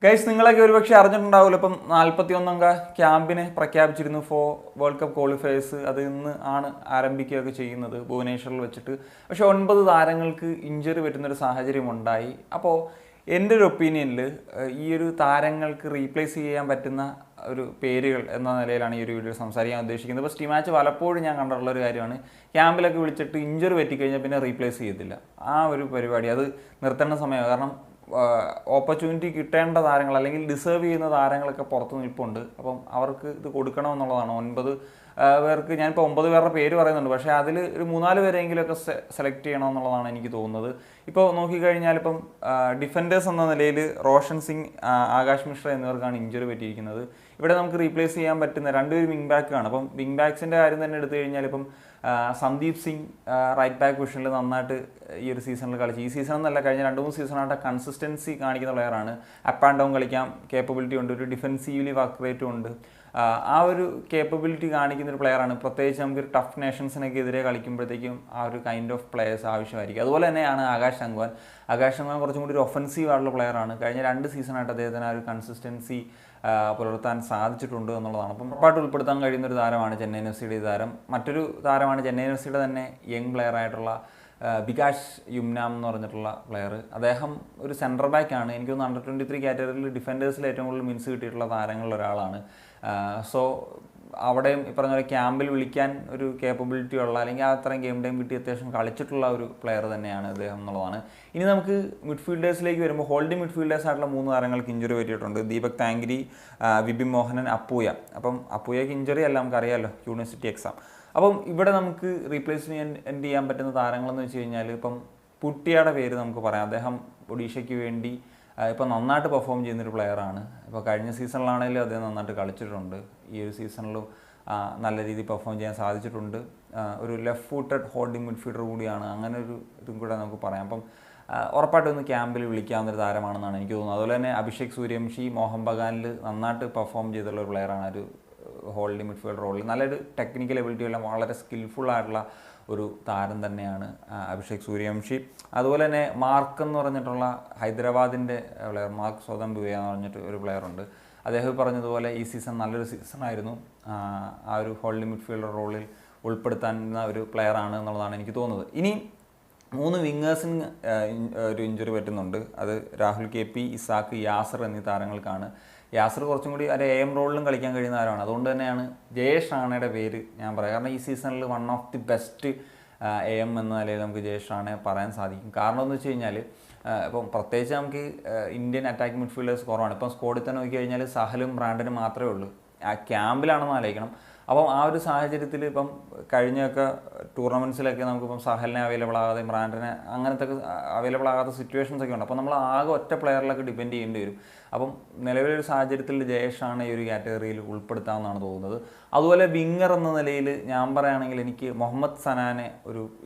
Guys നിങ്ങളൊക്കെ ഒരുപക്ഷെ അറിഞ്ഞിട്ടുണ്ടാവില്ല ഇപ്പം 41 അംഗ ക്യാമ്പിനെ പ്രഖ്യാപിച്ചിരുന്നു ഫോർ വേൾഡ് കപ്പ് ക്വാളിഫയേഴ്സ്. അത് ഇന്ന് ആണ് ആരംഭിക്കുകയൊക്കെ ചെയ്യുന്നത് ഭുവനേശ്വറിൽ വെച്ചിട്ട്. പക്ഷെ 9 താരങ്ങൾക്ക് ഇഞ്ചുറി പറ്റുന്നൊരു സാഹചര്യം ഉണ്ടായി. അപ്പോൾ എൻ്റെ ഒരു ഒപ്പീനിയനിൽ ഈ ഒരു താരങ്ങൾക്ക് റീപ്ലേസ് ചെയ്യാൻ പറ്റുന്ന ഒരു പേരുകൾ എന്ന നിലയിലാണ് ഈ ഒരു വീഡിയോ സംസാരിക്കാൻ ഉദ്ദേശിക്കുന്നത്. ഇപ്പോൾ സ്റ്റിമാച്ച് പലപ്പോഴും ഞാൻ കണ്ടിട്ടുള്ള ഒരു കാര്യമാണ്, ക്യാമ്പിലൊക്കെ വിളിച്ചിട്ട് ഇഞ്ചുറി പറ്റിക്കഴിഞ്ഞാൽ പിന്നെ റീപ്ലേസ് ചെയ്യത്തില്ല. ആ ഒരു പരിപാടി അത് നിർത്തേണ്ട സമയമാണ്. കാരണം ഓപ്പർച്യൂണിറ്റി കിട്ടേണ്ട താരങ്ങൾ അല്ലെങ്കിൽ ഡിസേർവ് ചെയ്യുന്ന താരങ്ങളൊക്കെ പുറത്ത് നിൽപ്പുണ്ട്. അപ്പം അവർക്ക് ഇത് കൊടുക്കണമെന്നുള്ളതാണ്. 9 പേർക്ക് ഞാനിപ്പോൾ 9 പേരുടെ പേര് പറയുന്നുണ്ട്, പക്ഷേ അതിൽ ഒരു 3-4 പേരെങ്കിലുമൊക്കെ സെലക്ട് ചെയ്യണമെന്നുള്ളതാണ് എനിക്ക് തോന്നുന്നത്. ഇപ്പോൾ നോക്കിക്കഴിഞ്ഞാൽ ഇപ്പം ഡിഫൻഡേഴ്സ് എന്ന നിലയിൽ റോഷൻ സിംഗ്, ആകാശ് മിശ്ര എന്നിവർക്കാണ് ഇഞ്ചുറി പറ്റിയിരിക്കുന്നത്. ഇവിടെ നമുക്ക് റീപ്ലേസ് ചെയ്യാൻ പറ്റുന്ന 2 വിങ് ബാക്കാണ്. അപ്പം വിങ് ബാക്സിൻ്റെ കാര്യം തന്നെ എടുത്തു കഴിഞ്ഞാൽ ഇപ്പം സന്ദീപ് സിംഗ് റൈറ്റ് ബാക്ക് പൊസിഷനിൽ നന്നായിട്ട് ഈ ഒരു സീസണിൽ കളിച്ചു. ഈ സീസൺ എന്നല്ല, കഴിഞ്ഞ 2-3 സീസണായിട്ട് കൺസിസ്റ്റൻസി കാണിക്കുന്ന പ്ലെയറാണ്. അപ്പ് ആൻഡ് ഡൗൺ കളിക്കാൻ കേപ്പബിലിറ്റി ഉണ്ട്, ഒരു ഡിഫെൻസീവ്ലി വർക്ക് റേറ്റും ഉണ്ട്. ആ ഒരു കേപ്പബിലിറ്റി കാണിക്കുന്ന ഒരു പ്ലെയറാണ്. പ്രത്യേകിച്ച് നമുക്ക് ടഫ് നേഷൻസിനൊക്കെ എതിരെ കളിക്കുമ്പോഴത്തേക്കും ആ ഒരു കൈൻഡ് ഓഫ് പ്ലെയേഴ്സ് ആവശ്യമായിരിക്കും. അതുപോലെ തന്നെയാണ് ആകാശ് അംഗ്വാൻ. കുറച്ചും കൂടി ഒരു ഒഫൻസീവ് ആയിട്ടുള്ള പ്ലെയറാണ്. കഴിഞ്ഞ 2 സീസണായിട്ട് അദ്ദേഹത്തിന് ആ ഒരു കൺസിസ്റ്റൻസി പുലർത്താൻ സാധിച്ചിട്ടുണ്ട് എന്നുള്ളതാണ്. അപ്പം ഉറപ്പായിട്ട് ഉൾപ്പെടുത്താൻ കഴിയുന്ന ഒരു താരമാണ് ചെന്നൈയിൻ എഫ് സിയുടെ താരം. മറ്റൊരു താരമാണ് ചെന്നൈയിൻ എഫ് സിയുടെ തന്നെ യങ് പ്ലെയറായിട്ടുള്ള ബികാഷ് യുംനാം എന്ന് പറഞ്ഞിട്ടുള്ള പ്ലെയർ. അദ്ദേഹം ഒരു സെൻറ്റർ ബാക്കാണ്. എനിക്ക് തോന്നുന്നു അണ്ടർ-23 കാറ്റഗറിയിൽ ഡിഫൻഡേഴ്സിൽ ഏറ്റവും കൂടുതൽ മിൻസ് കിട്ടിയിട്ടുള്ള താരങ്ങളിൽ ഒരാളാണ്. സോ അവിടെയും ഈ പറഞ്ഞ പോലെ ക്യാമ്പിൽ വിളിക്കാൻ ഒരു കേപ്പബിലിറ്റി ഉള്ള, അല്ലെങ്കിൽ ആ അത്രയും ഗെയിം ടൈം കിട്ടി അത്യാവശ്യം കളിച്ചിട്ടുള്ള ഒരു പ്ലെയർ തന്നെയാണ് അദ്ദേഹം എന്നുള്ളതാണ്. ഇനി നമുക്ക് മിഡ്ഫീൽഡേഴ്സിലേക്ക് വരുമ്പോൾ ഹോൾഡിംഗ് മിഡ്ഫീൽഡേഴ്സ് ആയിട്ടുള്ള 3 താരങ്ങൾക്ക് ഇഞ്ചുറി പറ്റിയിട്ടുണ്ട്. ദീപക് താങ്കരി, വിപിൻ മോഹനൻ, അപ്പൂയ. അപ്പം അപ്പൂയക്ക് ഇഞ്ചുറി അല്ല, നമുക്കറിയാമല്ലോ, യൂണിവേഴ്സിറ്റി എക്സാം. അപ്പം ഇവിടെ നമുക്ക് റീപ്ലേസ്മെൻറ്റ് ചെയ്യാൻ പറ്റുന്ന താരങ്ങളെന്ന് വെച്ച് കഴിഞ്ഞാൽ ഇപ്പം പുട്ടിയുടെ പേര് നമുക്ക് പറയാം. അദ്ദേഹം ഒഡീഷയ്ക്ക് വേണ്ടി ഇപ്പോൾ നന്നായിട്ട് പെർഫോം ചെയ്യുന്നൊരു പ്ലെയറാണ്. ഇപ്പോൾ കഴിഞ്ഞ സീസണിലാണെങ്കിലും അദ്ദേഹം നന്നായിട്ട് കളിച്ചിട്ടുണ്ട്. ഈ ഒരു സീസണിലും നല്ല രീതിയിൽ പെർഫോം ചെയ്യാൻ സാധിച്ചിട്ടുണ്ട്. ഒരു ലെഫ്റ്റ് ഫൂട്ടഡ് ഹോൾഡിംഗ് മിഡ്ഫീൽഡർ കൂടിയാണ്. അങ്ങനെ ഒരു ഇതും കൂടെ നമുക്ക് പറയാം. അപ്പം ഉറപ്പായിട്ടും ഒന്ന് ക്യാമ്പിൽ വിളിക്കാവുന്നൊരു താരമാണെന്നാണ് എനിക്ക് തോന്നുന്നത്. അതുപോലെ തന്നെ അഭിഷേക് സൂര്യവംശി മോഹൻ ബഗാനിൽ നന്നായിട്ട് പെർഫോം ചെയ്തിട്ടുള്ള ഒരു പ്ലെയറാണ്. ഒരു ഹോൾഡിംഗ് മിഡ്ഫീൽഡർ റോളിൽ നല്ലൊരു ടെക്നിക്കൽ എബിലിറ്റി എല്ലാം വളരെ സ്കിൽഫുള്ളായിട്ടുള്ള ഒരു താരം തന്നെയാണ് അഭിഷേക് സൂര്യവംശി. അതുപോലെ തന്നെ മാർക്ക് എന്ന് പറഞ്ഞിട്ടുള്ള ഹൈദരാബാദിൻ്റെ പ്ലെയർ, മാർക്ക് സോദംബുയ എന്ന് പറഞ്ഞിട്ട് ഒരു പ്ലെയറുണ്ട്. അദ്ദേഹം പറഞ്ഞതുപോലെ ഈ സീസൺ നല്ലൊരു സീസണായിരുന്നു. ആ ഒരു ഹോൾഡിംഗ് മിഡ്ഫീൽഡർ റോളിൽ ഉൾപ്പെടുത്താവുന്ന ഒരു പ്ലെയറാണ് എന്നുള്ളതാണ് എനിക്ക് തോന്നുന്നത്. ഇനി 3 വിങ്ങേഴ്സിന് ഒരു ഇഞ്ചുറി പറ്റുന്നുണ്ട്. അത് രാഹുൽ KP, ഇസാക്ക്, യാസർ എന്നീ താരങ്ങൾക്കാണ്. യാസർ കുറച്ചും കൂടി ഒരു AM റോളിലും കളിക്കാൻ കഴിയുന്ന താരമാണ്. അതുകൊണ്ട് തന്നെയാണ് ജയേഷ് റാണയുടെ പേര് ഞാൻ പറയാം. കാരണം ഈ സീസണിൽ one of the best AM എന്ന നിലയിൽ നമുക്ക് ജയേഷ് റാണയെ പറയാൻ സാധിക്കും. കാരണം എന്ന് വെച്ച് കഴിഞ്ഞാൽ ഇപ്പം പ്രത്യേകിച്ച് നമുക്ക് ഇന്ത്യൻ അറ്റാക്കിംഗ് മിഡ്ഫീൽഡേഴ്സ് കുറവാണ്. ഇപ്പം സ്കോഡിൽ തന്നെ നോക്കി കഴിഞ്ഞാൽ സഹലും ബ്രാൻഡനും മാത്രമേ ഉള്ളൂ. ആ ക്യാമ്പിലാണെന്ന് ആലോചിക്കണം. അപ്പം ആ ഒരു സാഹചര്യത്തിൽ ഇപ്പം കഴിഞ്ഞൊക്കെ ടൂർണമെൻറ്റ്സിലൊക്കെ നമുക്കിപ്പം സഹലിനെ അവൈലബിൾ ആകാതെ ബ്രാൻഡിനെ അങ്ങനത്തെ അവൈലബിൾ ആകാത്ത സിറ്റുവേഷൻസ് ഒക്കെ ഉണ്ട്. അപ്പോൾ നമ്മൾ ആകെ ഒറ്റ പ്ലെയറിലൊക്കെ ഡിപ്പെൻഡ് ചെയ്യേണ്ടി വരും. അപ്പം നിലവിലൊരു സാഹചര്യത്തിൽ ജയേഷാണ് ഈ ഒരു കാറ്റഗറിയിൽ ഉൾപ്പെടുത്താമെന്നാണ് തോന്നുന്നത്. അതുപോലെ വിങ്ങർ എന്ന നിലയിൽ ഞാൻ പറയുകയാണെങ്കിൽ എനിക്ക് മുഹമ്മദ് സനാനെ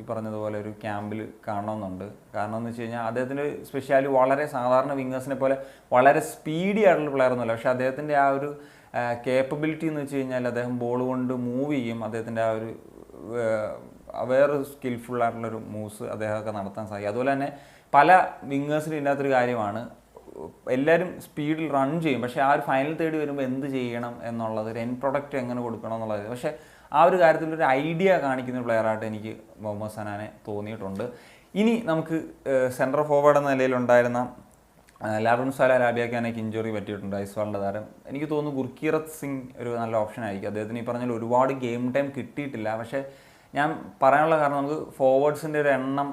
ഈ പറഞ്ഞതുപോലെ ഒരു ക്യാമ്പിൽ കാണണമെന്നുണ്ട്. കാരണം എന്ന് വെച്ച് കഴിഞ്ഞാൽ അദ്ദേഹത്തിൻ്റെ സ്പെഷ്യാലി വളരെ സാധാരണ വിങ്ങേഴ്സിനെ പോലെ വളരെ സ്പീഡി ആയിട്ടുള്ള പ്ലെയർ ഒന്നുമല്ല. പക്ഷേ അദ്ദേഹത്തിൻ്റെ ആ ഒരു കേപ്പബിലിറ്റി എന്ന് വെച്ച് കഴിഞ്ഞാൽ അദ്ദേഹം ബോൾ കൊണ്ട് മൂവ് ചെയ്യും. അദ്ദേഹത്തിൻ്റെ ആ ഒരു വേറൊരു സ്കിൽഫുള്ളായിട്ടുള്ളൊരു മൂവ്സ് അദ്ദേഹമൊക്കെ നടത്താൻ സാധിക്കും. അതുപോലെ തന്നെ പല വിങ്ങേഴ്സിനും ഇല്ലാത്തൊരു കാര്യമാണ്, എല്ലാവരും സ്പീഡിൽ റൺ ചെയ്യും, പക്ഷേ ആ ഒരു ഫൈനൽ തേർഡ് വരുമ്പോൾ എന്ത് ചെയ്യണം എന്നുള്ളത്, ഒരു എൻഡ് പ്രൊഡക്റ്റ് എങ്ങനെ കൊടുക്കണം എന്നുള്ളത്. പക്ഷേ ആ ഒരു കാര്യത്തിലൊരു ഐഡിയ കാണിക്കുന്ന ഒരു പ്ലെയറായിട്ട് എനിക്ക് മുഹമ്മദ് സനാനെ തോന്നിയിട്ടുണ്ട്. ഇനി നമുക്ക് സെൻട്രൽ ഫോർവേഡ് എന്ന നിലയിലുണ്ടായിരുന്ന ലാറുൻസാല രാബിയാക്കാനൊക്കെ ഇഞ്ചുറി പറ്റിയിട്ടുണ്ട്, ഐസ്വാളിൻ്റെ താരം. എനിക്ക് തോന്നുന്നു ഗുർക്കീറത്ത് സിംഗ് ഒരു നല്ല ഓപ്ഷൻ ആയിരിക്കും. അദ്ദേഹത്തിന് ഈ പറഞ്ഞാൽ ഒരുപാട് ഗെയിം ടൈം കിട്ടിയിട്ടില്ല. പക്ഷേ ഞാൻ പറയാനുള്ള കാരണം നമുക്ക് ഫോർവേഡ്സിൻ്റെ ഒരു എണ്ണം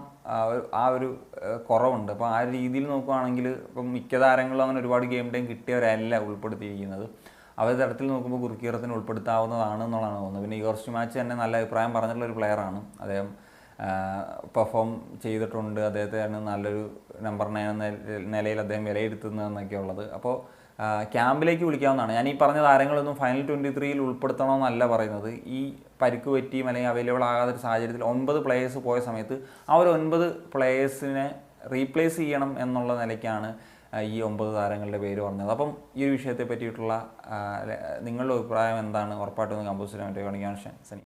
ആ ഒരു കുറവുണ്ട്. അപ്പോൾ ആ രീതിയിൽ നോക്കുകയാണെങ്കിൽ ഇപ്പം മിക്ക താരങ്ങളും അങ്ങനെ ഒരുപാട് ഗെയിം ടൈം കിട്ടിയവരല്ല ഉൾപ്പെടുത്തിയിരിക്കുന്നത്. അവർ തരത്തിൽ നോക്കുമ്പോൾ ഗുർക്കീറത്തിന് ഉൾപ്പെടുത്താവുന്നതാണ് എന്നുള്ളതാണ് തോന്നുന്നത്. പിന്നെ ഈ സ്റ്റിമാച്ച് തന്നെ നല്ല അഭിപ്രായം പറഞ്ഞിട്ടുള്ള ഒരു പ്ലെയറാണ്. അദ്ദേഹം പെർഫോം ചെയ്തിട്ടുണ്ട്. അദ്ദേഹത്തെയാണ് നല്ലൊരു നമ്പർ 9 എന്ന നിലയിൽ അദ്ദേഹം വിലയിരുത്തുന്നതെന്നൊക്കെ ഉള്ളത്. അപ്പോൾ ക്യാമ്പിലേക്ക് വിളിക്കാവുന്നതാണ്. ഞാൻ ഈ പറഞ്ഞ താരങ്ങളൊന്നും ഫൈനൽ 23-ൽ ഉൾപ്പെടുത്തണമെന്നല്ല പറയുന്നത്. ഈ പരിക്ക് പറ്റിയും അല്ലെങ്കിൽ അവൈലബിൾ ആകാത്ത ഒരു സാഹചര്യത്തിൽ 9 പ്ലേയേഴ്സ് പോയ സമയത്ത് ആ ഒരു 9 പ്ലേയേഴ്സിനെ റീപ്ലേസ് ചെയ്യണം എന്നുള്ള നിലയ്ക്കാണ് ഈ 9 താരങ്ങളുടെ പേര് പറഞ്ഞത്. അപ്പം ഈ ഒരു വിഷയത്തെ പറ്റിയിട്ടുള്ള നിങ്ങളുടെ അഭിപ്രായം എന്താണ്? ഉറപ്പായിട്ടും കമ്പോസിറ്റ് കാണിക്കാൻ സനി.